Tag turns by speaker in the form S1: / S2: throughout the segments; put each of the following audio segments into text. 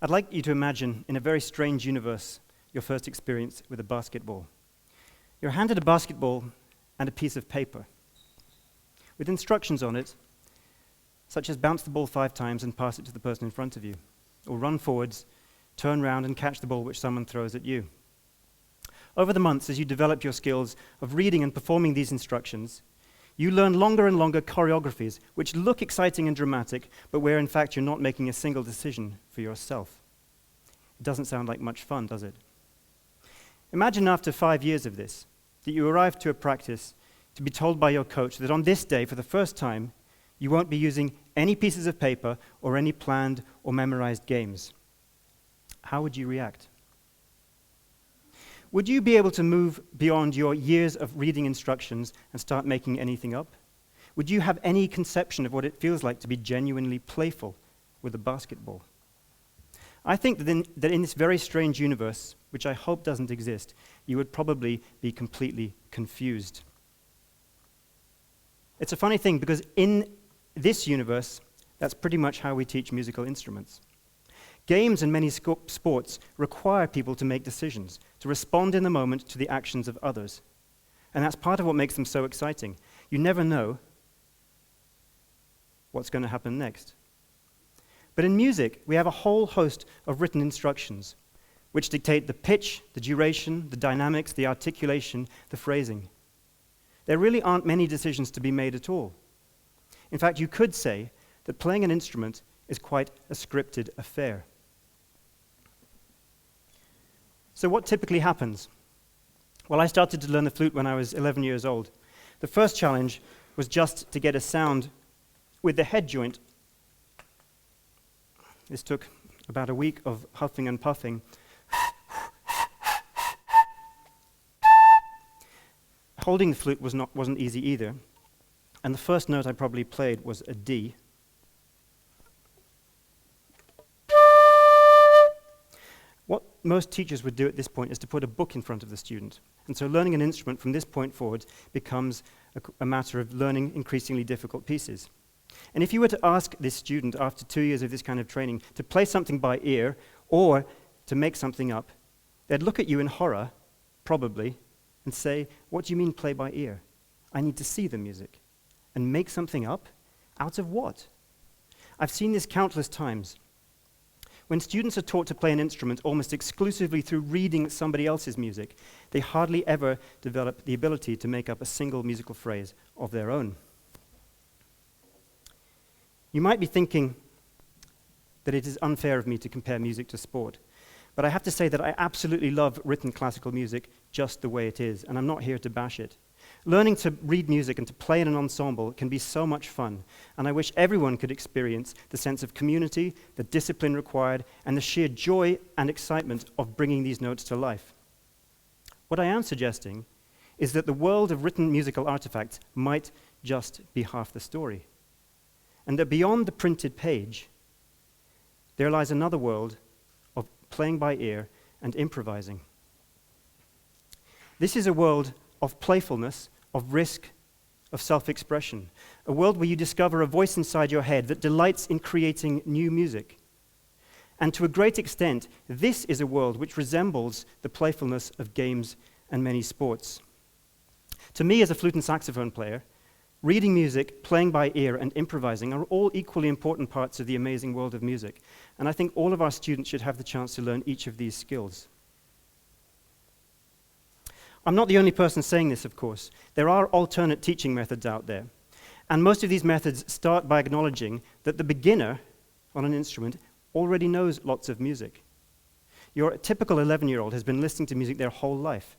S1: I'd like you to imagine, in a very strange universe, your first experience with a basketball. You're handed a basketball and a piece of paper with instructions on it, such as bounce the ball 5 times and pass it to the person in front of you, or run forwards, turn round and catch the ball which someone throws at you. Over the months, as you develop your skills of reading and performing these instructions, you learn longer and longer choreographies which look exciting and dramatic, but where in fact you're not making a single decision for yourself. It doesn't sound like much fun, does it? Imagine after 5 years of this, that you arrive to a practice to be told by your coach that on this day, for the first time, you won't be using any pieces of paper or any planned or memorized games. How would you react? Would you be able to move beyond your years of reading instructions and start making anything up? Would you have any conception of what it feels like to be genuinely playful with a basketball? I think that in this very strange universe, which I hope doesn't exist, you would probably be completely confused. It's a funny thing because in this universe, that's pretty much how we teach musical instruments. Games and many sports require people to make decisions, to respond in the moment to the actions of others. And that's part of what makes them so exciting. You never know what's going to happen next. But in music, we have a whole host of written instructions which dictate the pitch, the duration, the dynamics, the articulation, the phrasing. There really aren't many decisions to be made at all. In fact, you could say that playing an instrument is quite a scripted affair. So what typically happens? Well, I started to learn the flute when I was 11 years old. The first challenge was just to get a sound with the head joint. This took about a week of huffing and puffing. Holding the flute wasn't easy either. And the first note I probably played was a D. What most teachers would do at this point is to put a book in front of the student. And so learning an instrument from this point forward becomes a matter of learning increasingly difficult pieces. And if you were to ask this student after 2 years of this kind of training to play something by ear or to make something up, they'd look at you in horror, probably, and say, "What do you mean play by ear? I need to see the music." And make something up? Out of what? I've seen this countless times. When students are taught to play an instrument almost exclusively through reading somebody else's music, they hardly ever develop the ability to make up a single musical phrase of their own. You might be thinking that it is unfair of me to compare music to sport, but I have to say that I absolutely love written classical music just the way it is, and I'm not here to bash it. Learning to read music and to play in an ensemble can be so much fun, and I wish everyone could experience the sense of community, the discipline required, and the sheer joy and excitement of bringing these notes to life. What I am suggesting is that the world of written musical artifacts might just be half the story, and that beyond the printed page, there lies another world of playing by ear and improvising. This is a world of playfulness, of risk, of self-expression. A world where you discover a voice inside your head that delights in creating new music. And to a great extent, this is a world which resembles the playfulness of games and many sports. To me, as a flute and saxophone player, reading music, playing by ear, and improvising are all equally important parts of the amazing world of music. And I think all of our students should have the chance to learn each of these skills. I'm not the only person saying this, of course. There are alternate teaching methods out there. And most of these methods start by acknowledging that the beginner on an instrument already knows lots of music. Your typical 11-year-old has been listening to music their whole life.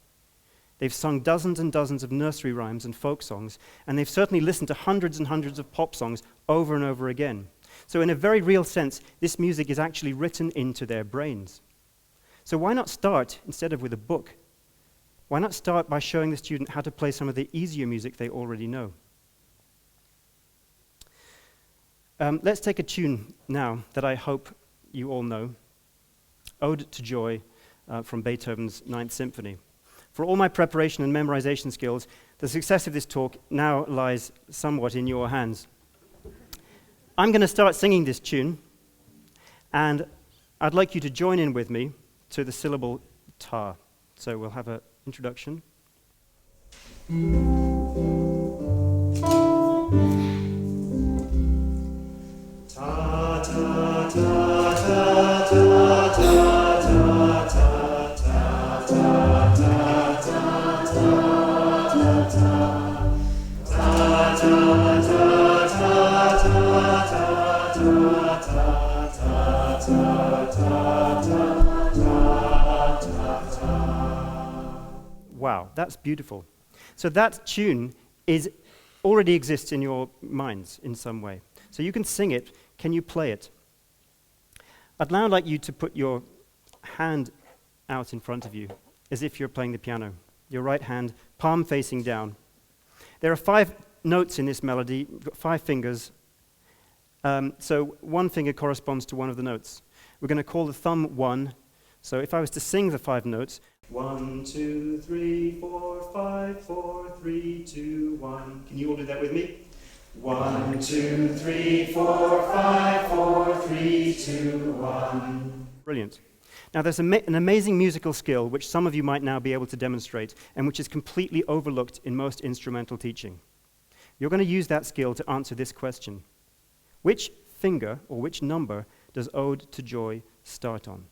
S1: They've sung dozens and dozens of nursery rhymes and folk songs, and they've certainly listened to hundreds and hundreds of pop songs over and over again. So in a very real sense, this music is actually written into their brains. So why not start, instead of with a book, why not start by showing the student how to play some of the easier music they already know? Let's take a tune now that I hope you all know, Ode to Joy from Beethoven's Ninth Symphony. For all my preparation and memorization skills, the success of this talk now lies somewhat in your hands. I'm going to start singing this tune, and I'd like you to join in with me to the syllable ta. So we'll have an introduction. Ta, ta, ta, ta, ta, ta, ta, ta, ta, ta, Wow, that's beautiful. So that tune already exists in your minds in some way. So you can sing it. Can you play it? I'd now like you to put your hand out in front of you as if you're playing the piano. Your right hand, palm facing down. There are 5 notes in this melody. You've got 5 fingers. So one finger corresponds to one of the notes. We're going to call the thumb 1. So if I was to sing the 5 notes, 1, 2, 3, 4, 5, 4, 3, 2, 1. Can you all do that with me? 1, 2, 3, 4, 5, 4, 3, 2, 1. Brilliant. Now there's an amazing musical skill which some of you might now be able to demonstrate and which is completely overlooked in most instrumental teaching. You're going to use that skill to answer this question. Which finger or which number does Ode to Joy start on?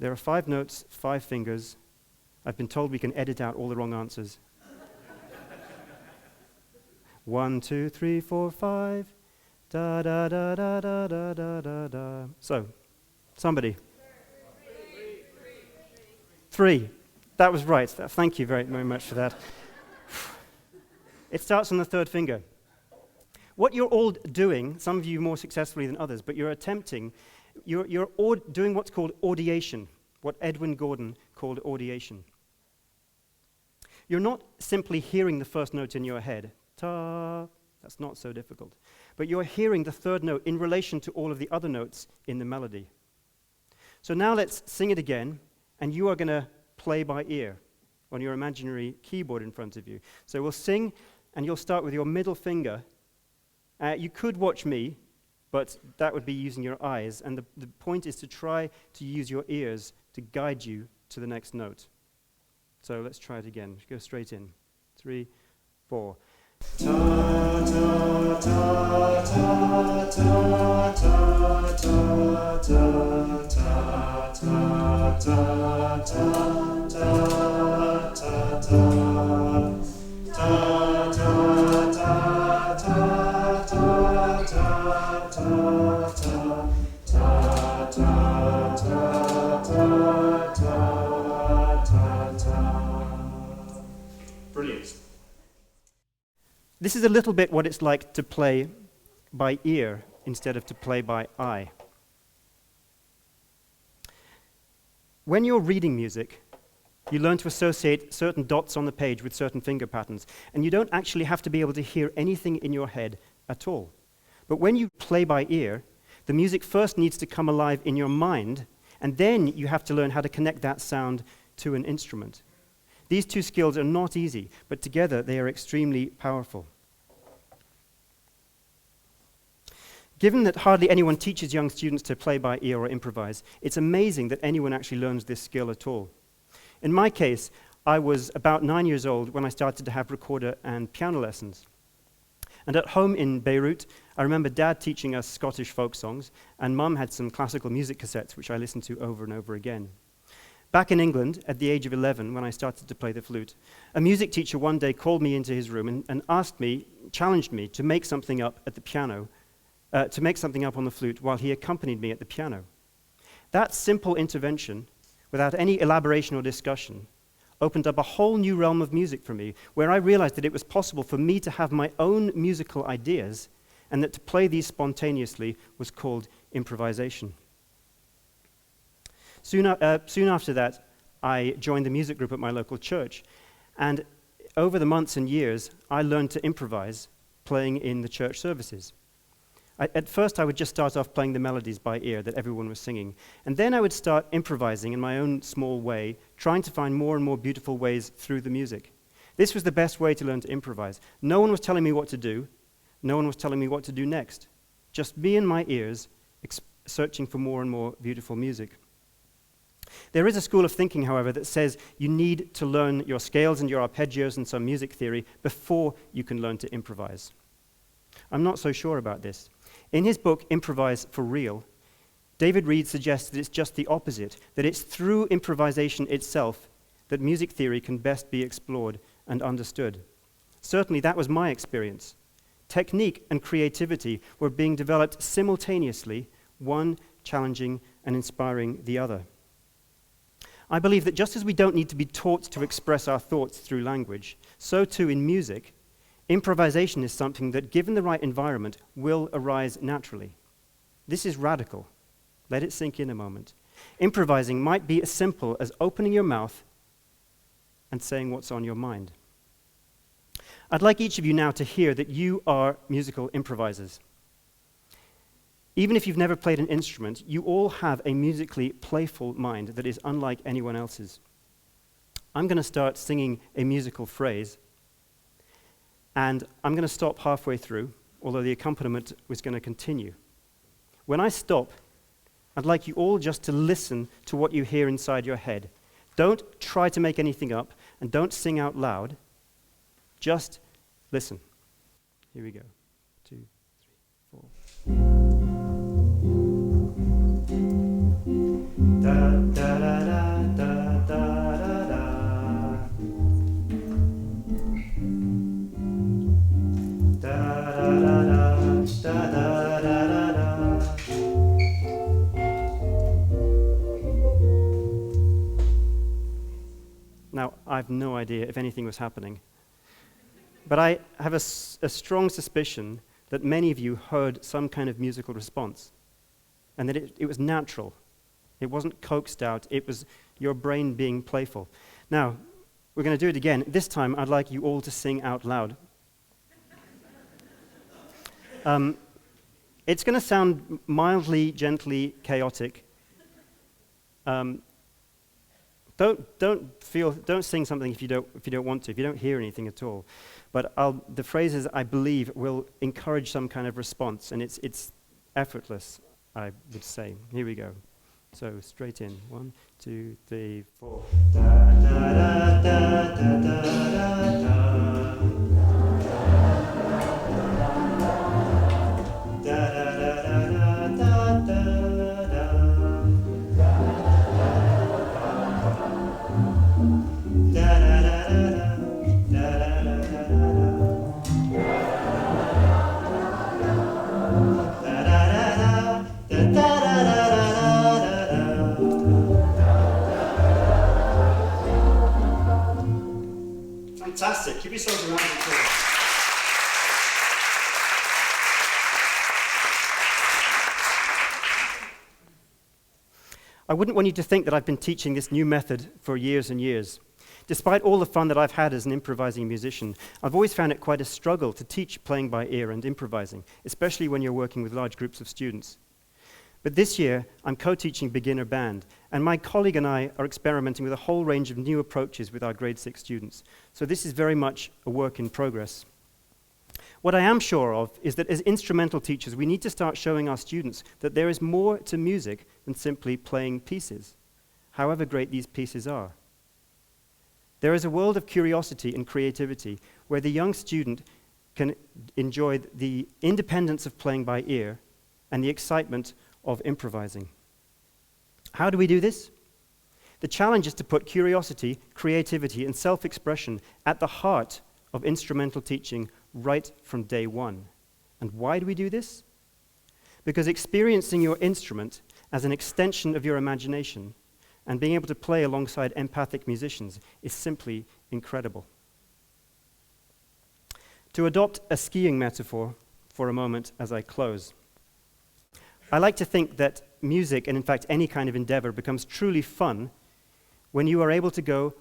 S1: There are 5 notes, 5 fingers. I've been told we can edit out all the wrong answers. 1, 2, 3, 4, 5. Da da da da da da da da da. So, somebody. 3. That was right. Thank you very, very much for that. It starts on the 3rd finger. What you're all doing, some of you more successfully than others, but you're attempting, you're doing what's called audiation, what Edwin Gordon called audiation. You're not simply hearing the first note in your head, ta, that's not so difficult, but you're hearing the 3rd note in relation to all of the other notes in the melody. So now let's sing it again, and you are going to play by ear on your imaginary keyboard in front of you. So we'll sing, and you'll start with your middle finger. You could watch me, but that would be using your eyes, and the point is to try to use your ears to guide you to the next note. So let's try it again. Go straight in. 3, 4. Ta ta ta ta ta ta ta ta ta ta ta ta ta ta. Brilliant. This is a little bit what it's like to play by ear instead of to play by eye. When you're reading music, you learn to associate certain dots on the page with certain finger patterns, and you don't actually have to be able to hear anything in your head at all. But when you play by ear, the music first needs to come alive in your mind, and then you have to learn how to connect that sound to an instrument. These 2 skills are not easy, but together they are extremely powerful. Given that hardly anyone teaches young students to play by ear or improvise, it's amazing that anyone actually learns this skill at all. In my case, I was about 9 years old when I started to have recorder and piano lessons. And at home in Beirut, I remember Dad teaching us Scottish folk songs, and Mum had some classical music cassettes which I listened to over and over again. Back in England, at the age of 11, when I started to play the flute, a music teacher one day called me into his room and challenged me to make something up at the piano, to make something up on the flute while he accompanied me at the piano. That simple intervention, without any elaboration or discussion, opened up a whole new realm of music for me, where I realized that it was possible for me to have my own musical ideas, and that to play these spontaneously was called improvisation. Soon after that, I joined the music group at my local church, and over the months and years, I learned to improvise playing in the church services. At first, I would just start off playing the melodies by ear that everyone was singing, and then I would start improvising in my own small way, trying to find more and more beautiful ways through the music. This was the best way to learn to improvise. No one was telling me what to do. No one was telling me what to do next. Just me and my ears searching for more and more beautiful music. There is a school of thinking, however, that says you need to learn your scales and your arpeggios and some music theory before you can learn to improvise. I'm not so sure about this. In his book, Improvise for Real, David Reed suggests that it's just the opposite, that it's through improvisation itself that music theory can best be explored and understood. Certainly, that was my experience. Technique and creativity were being developed simultaneously, one challenging and inspiring the other. I believe that just as we don't need to be taught to express our thoughts through language, so too in music, improvisation is something that, given the right environment, will arise naturally. This is radical. Let it sink in a moment. Improvising might be as simple as opening your mouth and saying what's on your mind. I'd like each of you now to hear that you are musical improvisers. Even if you've never played an instrument, you all have a musically playful mind that is unlike anyone else's. I'm going to start singing a musical phrase, and I'm going to stop halfway through, although the accompaniment was going to continue. When I stop, I'd like you all just to listen to what you hear inside your head. Don't try to make anything up, and don't sing out loud. Just listen. Here we go. 2, 3, 4. Da da da da da da da. Da da da da da da da. Now, I have no idea if anything was happening, but I have a strong suspicion that many of you heard some kind of musical response, and that it was natural. It wasn't coaxed out. It was your brain being playful. Now, we're going to do it again. This time, I'd like you all to sing out loud. It's going to sound mildly, gently chaotic. Don't sing something if you don't want to, if you don't hear anything at all. But the phrases, I believe, will encourage some kind of response, and it's effortless, I would say. Here we go. So straight in. 1, 2, 3, 4. Da da da da da da da da. Da da da da da da da. Da da da Fantastic. Give yourselves a round of applause. I wouldn't want you to think that I've been teaching this new method for years and years. Despite all the fun that I've had as an improvising musician, I've always found it quite a struggle to teach playing by ear and improvising, especially when you're working with large groups of students. But this year, I'm co-teaching beginner band, and my colleague and I are experimenting with a whole range of new approaches with our grade 6 students. So this is very much a work in progress. What I am sure of is that as instrumental teachers, we need to start showing our students that there is more to music than simply playing pieces, however great these pieces are. There is a world of curiosity and creativity where the young student can enjoy the independence of playing by ear and the excitement of improvising. How do we do this? The challenge is to put curiosity, creativity, and self-expression at the heart of instrumental teaching right from day one. And why do we do this? Because experiencing your instrument as an extension of your imagination and being able to play alongside empathic musicians is simply incredible. To adopt a skiing metaphor for a moment as I close, I like to think that music, and in fact any kind of endeavor, becomes truly fun when you are able to go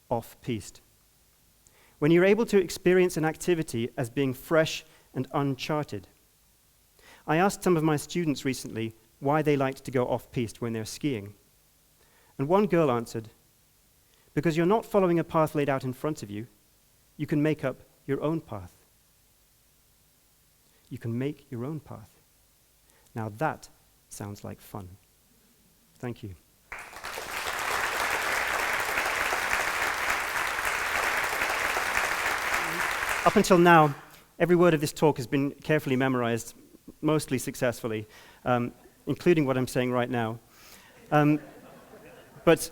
S1: off-piste. When you're able to experience an activity as being fresh and uncharted. I asked some of my students recently why they liked to go off-piste when they're skiing. And one girl answered, because you're not following a path laid out in front of you, you can make up your own path. You can make your own path. Now that sounds like fun. Thank you. Up until now, every word of this talk has been carefully memorized, mostly successfully, including what I'm saying right now. But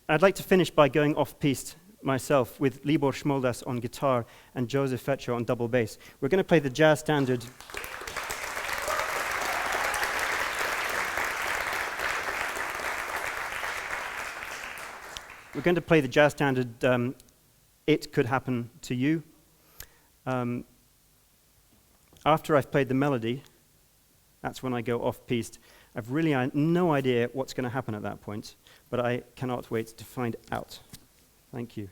S1: I'd like to finish by going off-piste myself with Libor Šmoldas on guitar and Josef Fečo on double bass. We're going to play the jazz standard. We're going to play the jazz standard, It Could Happen to You. After I've played the melody, that's when I go off-piste. I've really no idea what's going to happen at that point, but I cannot wait to find out. Thank you.